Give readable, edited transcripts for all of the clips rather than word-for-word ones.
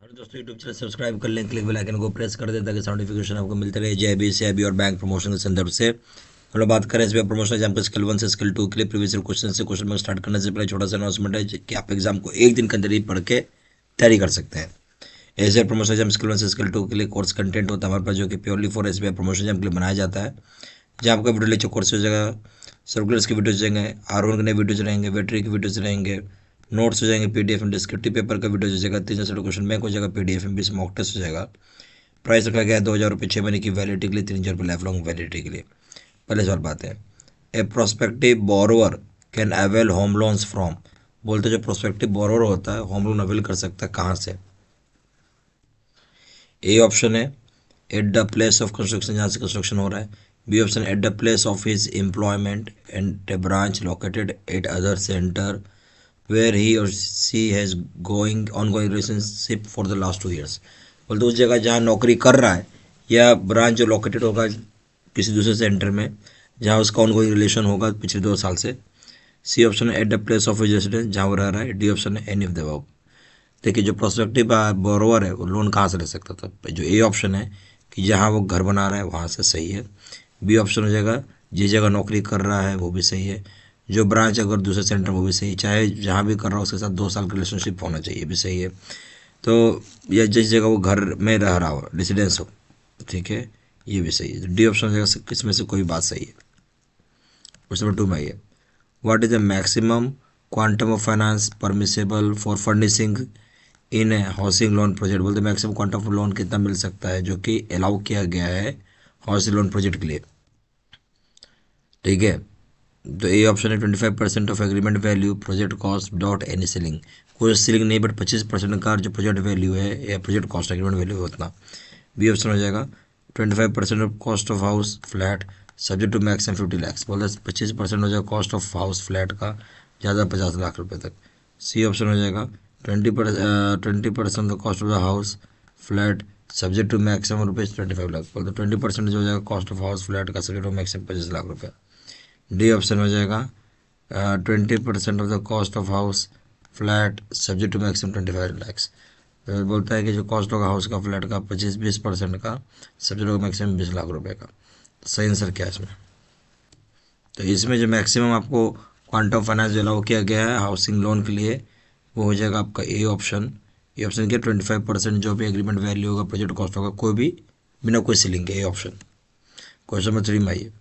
और दोस्तों YouTube channel subscribe कर लें, क्लिक बेल आइकन को प्रेस कर दें ताकि नोटिफिकेशन आपको मिलते रहे जेबी सीआईबी और बैंक प्रमोशन के संदर्भ से। हम लोग बात करें इस बार प्रमोशन एग्जाम को स्किल 1 से स्किल 2 के लिए प्रीवियस क्वेश्चन से क्वेश्चन में स्टार्ट करने से पहले छोटा सा अनाउंसमेंट है कि आप एग्जाम को एक दिन के अंदर ही पढ़ के तैयारी कर सकते हैं। एस प्रमोशन एग्जाम स्किल 1 से स्किल 2 के लिए कोर्स कंटेंट होता है हमारे पास, जो कि purely for S promotion exam के लिए बनाया जाता है। जहाँ आपका वीडियो लेक्चर कोर्स हो जाएगा, सर्कुलर्स की वीडियोज जाएंगे, R1 के नए वीडियोज रहेंगे, वेटरी की वीडियोज रहेंगे, नोट्स हो जाएंगे, पीडीएफ में डिस्क्रिप्टिव पेपर का वीडियो हो जाएगा, 300 क्वेश्चन बैंक हो जाएगा, पीडीएफ में 20 मॉक टेस्ट हो जाएगा। प्राइस रखा गया है 2000 रुपये 6 महीने की वैलिडिटी के लिए, 3000 रुपये लाइफ लॉन्ग वैलिडिटी के लिए। पहले सवाल बात है, a prospective borrower can avail home loans from. बोलते जो प्रोस्पेक्टिव बोरोवर होता है होम लोन अवेल कर सकता है कहाँ से। ए ऑप्शन है at the place of construction, जहाँ से कंस्ट्रक्शन हो रहा है। B option at the place of his employment and a branch located at other centre where he or she has going ongoing relationship for the last 2 years। बोलते उस जगह जहाँ नौकरी कर रहा है या ब्रांच जो लोकेटेड होगा किसी दूसरे सेंटर में जहाँ उसका ऑनगोइंग रिलेशन होगा पिछले 2 साल से। सी ऑप्शन है at the place of his residence, जहाँ वो रह रहा है। डी ऑप्शन है एनी ऑफ द अबव। देखिए जो प्रोस्पेक्टिव बोरोवर है वो लोन कहाँ से ले सकता था, जो ए ऑप्शन है कि जहाँ वो घर बना रहा है वहाँ से सही है। बी ऑप्शन हो जाएगा जिस जगह नौकरी कर रहा है वो भी सही है। जो ब्रांच अगर दूसरे सेंटर वो भी सही है, चाहे जहाँ भी कर रहा हो उसके साथ 2 साल का रिलेशनशिप होना चाहिए, भी सही है। तो या जिस जगह वो घर में रह रहा हो रेसिडेंस हो, ठीक है, ये भी सही है। डी ऑप्शन हो जाएगा इसमें से कोई बात सही है। क्वेश्चन नंबर 2 में आइए, what is the maximum quantum of finance permissible for furnishing in A housing loan project. बोलते मैक्सिमम क्वांटम ऑफ लोन कितना मिल सकता है जो कि अलाउ किया गया है हाउसिंग लोन प्रोजेक्ट के लिए, ठीक है। तो ए ऑप्शन है 25% of agreement value project cost without any ceiling. कोई सीलिंग नहीं बट 25% का जो प्रोजेक्ट वैल्यू है या प्रोजेक्ट कॉस्ट एग्रीमेंट वैल्यू है उतना। बी ऑप्शन हो जाएगा 25% of cost of house flat subject to maximum 50 lakhs। बोलते 25% हो जाएगा कॉस्ट ऑफ हाउस फ्लैट का, ज़्यादा 50 लाख रुपये तक। सी ऑप्शन हो जाएगा 20% the cost of the house flat subject to maximum rupees 25 lakh. बोलते 20% जो हो जाएगा कॉस्ट ऑफ हाउस फ्लैट का सब्जेक्ट टू मैक्सिमम 25 लाख रुपये। डी ऑप्शन हो जाएगा 20% of the cost of house flat subject to maximum 25 lakhs। बोलता है कि जो कॉस्ट होगा हाउस का फ्लैट का 25-20% का सब्जेक्ट होगा मैक्सिमम 20 लाख रुपए का। तो सही आंसर क्या है इसमें? तो इसमें जो मैक्सिमम आपको क्वांटम फाइनेंस जो अलाउ किया गया है हाउसिंग लोन के लिए वो हो जाएगा आपका ए ऑप्शन। ए ऑप्शन क्या 25% जो भी एग्रीमेंट वैल्यू होगा प्रोजेक्ट कॉस्ट होगा कोई भी बिना कोई सीलिंग के, ए ऑप्शन। क्वेश्चन नंबर 3 में आइए,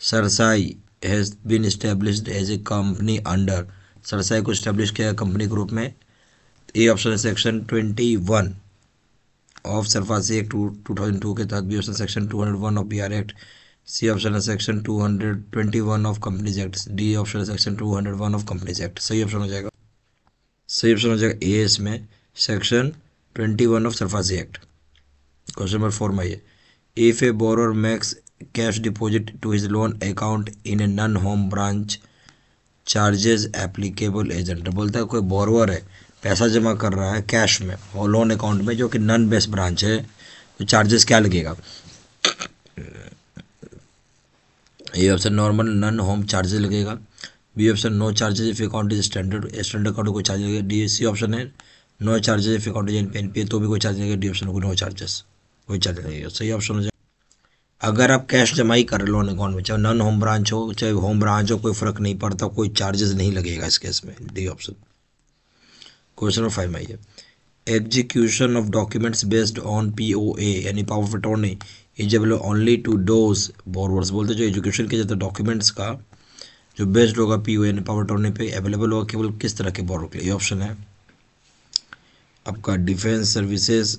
CERSAI has been established as a company under. CERSAI को इस्टेब्लिश किया कंपनी के रूप में। ए ऑप्शन है सेक्शन 21 ऑफ सरफासी एक्ट 2002 के तहत। B option section 201 of BR act. C option है section 221 of companies act. D option है सेक्शन 201 ऑफ कंपनीज एक्ट। सही ऑप्शन हो जाएगा, सही ऑप्शन हो जाएगा ए इसमें section 21 of SARFAESI act. Question number 4 में आइए, if a borrower makes cash deposit to his loan account in a non home branch charges applicable agent. बोलता है कोई बोरोवर है पैसा जमा कर रहा है कैश में और लोन अकाउंट में जो कि नॉन बेस ब्रांच है, तो चार्जेस क्या लगेगा। A option normal non home charges लगेगा। B option no charges if account is standard, standard account कोई चार्ज लगेगा। डी सी ऑप्शन है no charges if account is NPA तो भी कोई चार्ज लगेगा। डी ऑप्शन को नो चार्जेस, कोई चार्ज लगेगा। सही ऑप्शन हो जाएगा, अगर आप कैश जमा ही कर रहे लोन अकाउंट में चाहे नॉन होम ब्रांच हो चाहे होम ब्रांच हो कोई फर्क नहीं पड़ता, कोई चार्जेस नहीं लगेगा इस केस में। D option. क्वेश्चन नंबर 5 में आइए, execution of documents based on POA यानी पावर ऑफ अटॉर्नी इजेबल ओनली टू दोज बोरोवर्स। बोलते जो एजुकेशन के जाते डॉक्यूमेंट्स का जो बेस्ड होगा POA यानी पावर अटॉर्नी पे अवेलेबल होगा केवल किस तरह के बोरोवर के लिए। ऑप्शन है आपका defence services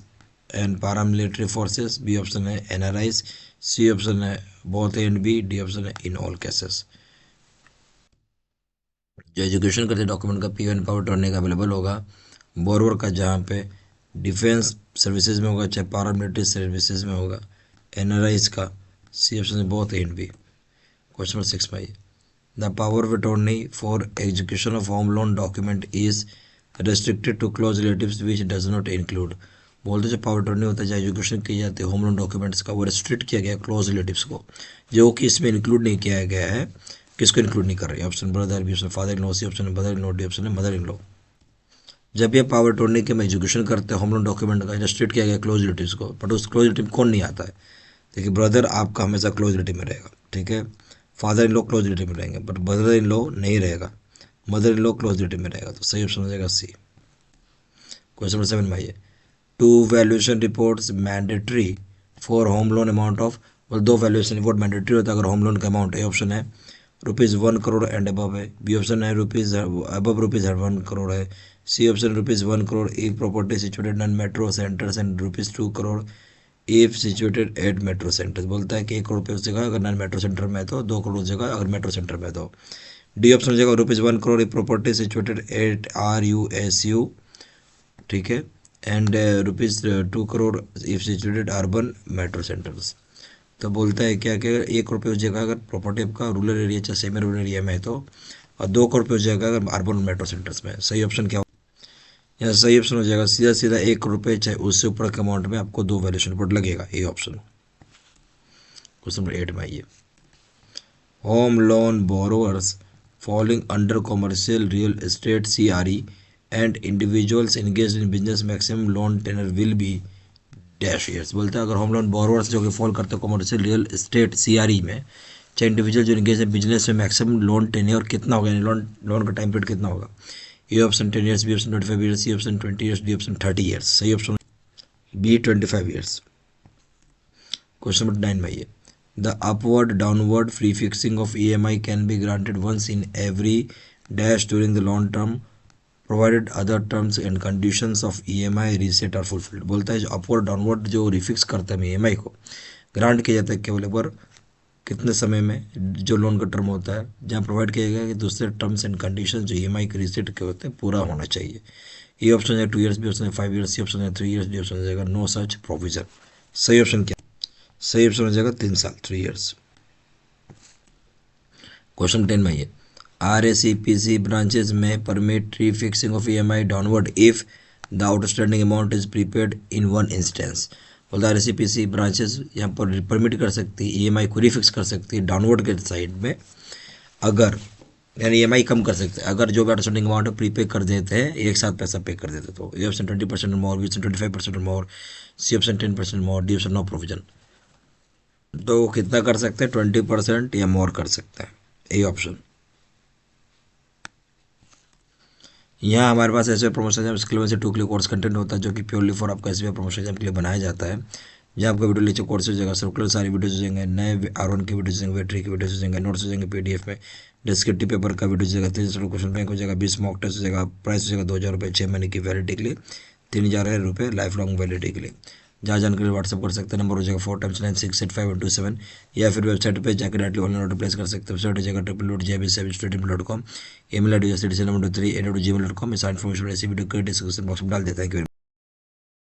and paramilitary forces. B option है NRIs। सी ऑप्शन है both A and B. D option है इन ऑल केसेस। जो एजुकेशन करते डॉक्यूमेंट का POA एंड पावर अटॉर्नी का अवेलेबल होगा बोरोवर का, जहाँ पे डिफेंस सर्विसेज में होगा चाहे पैरामिलिट्री सर्विसेज में होगा, NRIs का। सी ऑप्शन है both A and B. Question number 6 में आइए, the power of attorney for execution of home loan document is restricted to close relatives which does not include. बोलते जो पावर अटॉर्नी होता है जो एजुकेशन की जाती है होम लोन डॉक्यूमेंट्स का वो रेस्ट्रिक्ट किया गया है क्लोज रिलेटिव्स को, जो कि इसमें इंक्लूड नहीं किया गया है। किसको इंक्लूड नहीं कर रही है? Option brother, B option father in law, C option brother in law, D option है मदर इन लॉ। जब ये पावर अटॉर्नी के में एजुकेशन करते हैं होम लोन डॉक्यूमेंट का इलस्ट्रेट किया गया क्लोज रिलेटिव्स को, बट उस क्लोज रिलेटिव कौन नहीं आता है? देखिए ब्रदर आपका हमेशा क्लोज रिलेटिव में रहेगा, ठीक है। Father in law close relative में रहेंगे, बट ब्रदर इन लॉ नहीं रहेगा, mother in law close relative में रहेगा। तो सही ऑप्शन हो जाएगा सी। क्वेश्चन नंबर 7 में आइए, two valuation reports mandatory for home loan amount of, और 2 वैल्यूएशन रिपोर्ट मैंडेटरी होता है अगर होम लोन का अमाउंट, ए ऑप्शन है ₹1 करोड़ एंड अबव है, बी ऑप्शन है अबव ₹1 करोड़ है, C option ₹1 crore if property situated in metro centres and ₹2 crore if situated at metro centres. बोलता है कि 1 करोड़ रुपये उस जगह अगर नॉन मेट्रो सेंटर में है तो, 2 करोड़ उस जगह अगर मेट्रो सेंटर में है तो। डी ऑप्शन हो जाएगा ₹1 crore if property situated at RUSU, ठीक है, and ₹2 crore if situated urban metro centres. तो बोलता है क्या कि 1 करोड़ रुपये उस जगह अगर प्रॉपर्टी आपका रूरल एरिया चाहे सेमी रूरल एरिया में है तो, और 2 करोड़ रुपये उस जगह अगर अर्बन मेट्रो सेंटर्स में है। सही ऑप्शन क्या हो? यहाँ सही ऑप्शन हो जाएगा सीधा सीधा 1 करोड़ रुपये चाहे उससे ऊपर के अमाउंट में आपको 2 वैल्यूएशन रिपोर्ट लगेगा, ये ऑप्शन। क्वेश्चन नंबर 8 में आइए, home loan borrowers falling under commercial real estate CRE and individuals engage in business maximum loan tenor will be dash years. बोलते हैं अगर होम लोन बोरोवर्स जो कि फॉल करते हैं कॉमर्शियल रियल एस्टेट CRE में, चाहे इंडिविजुअल जो इंगेज है बिजनेस में, मैक्सिमम लोन टेन्योर कितना होगा, यानी लोन का टाइम पीरियड कितना होगा? A option 10 years, B option 25 years, C option 20 years, D option 30 years. सही option B 25 years. Question number 9 में आइए, the upward downward free fixing of EMI can be granted once in every dash during the long term provided other terms and conditions of EMI reset are fulfilled. बोलता है जो upward downward जो refix करते हैं EMI को grant किया जाता है केवल एक बार कितने समय में, जो लोन का टर्म होता है जहाँ प्रोवाइड किया गया कि दूसरे टर्म्स एंड कंडीशन जो EMI के रीसेट के होते हैं पूरा होना चाहिए। ये ऑप्शन है 2 ईयर्स, बी ऑप्शन है 5 ईयर्स, सी ऑप्शन है 3 ईयर्स, डी ऑप्शन हो जाएगा नो सच प्रोविजन। सही ऑप्शन क्या? सही ऑप्शन हो जाएगा 3 साल, 3 ईयर्स। क्वेश्चन 10 में आइए, RACPC ब्रांचेज में permit fixing of EMI downward if the outstanding amount is prepaid in one instance. बोलता है RACPC ब्रांचेज यहाँ पर परमिट कर सकती है EMI को रिफिक्स कर सकती है डाउनवर्ड के साइड में, अगर यानी EMI कम कर सकते हैं अगर जो भी आउटस्टैंडिंग अमाउंट है प्रीपे कर देते हैं, एक साथ पैसा पे कर देते तो। A option 20% more, B option 25% more, C option 10% more, D option no provision. तो कितना कर सकते हैं? 20% या मोर कर सकते हैं, ए ऑप्शन। यहाँ हमारे पास ऐसे प्रमोशन एग्जाम स्किल से 2 के लिए कोर्स कंटेंट होता है जो कि प्योरली फॉर आपका SBI प्रमोशन एग्जाम के लिए बनाया जाता है, जहाँ आपका वीडियो लेक्चर कोर्स हो जाएगा, सर्कुलर सारी वीडियोज हो जाएंगे, नए R1 के वीडियोज हो जाएंगे, वेटरी के वीडियोज हो जाएंगे, नोट्स हो जाएंगे PDF में, डिस्क्रिप्टिव पेपर का वीडियो हो जाएगा, 3 क्वेश्चन बैंक हो जाएगा, 20 मॉक टेस्ट हो जाएगा, प्राइस हो जाएगा 2000 रुपये 6 महीने की वैलिडिटी के लिए, 3000 रुपये लाइफ लॉन्ग वैलिडिटी के लिए। जहाँ जानकारी व्हाट्सअप कर सकते हैं, नंबर हो जाएगा 4 times 9685127, या फिर वेबसाइट पे जाकर डायरेक्टली ऑनलाइन ऑर्डर प्लेस कर सकते हैं। वेबसाइट हो जाएगा www.jbservice.com, email ID जैसे number 3@gmail.com। इस इन्फॉर्मेशन ऐसी वीडियो के डिस्क्रिप्शन बॉक्स में डाल देता है।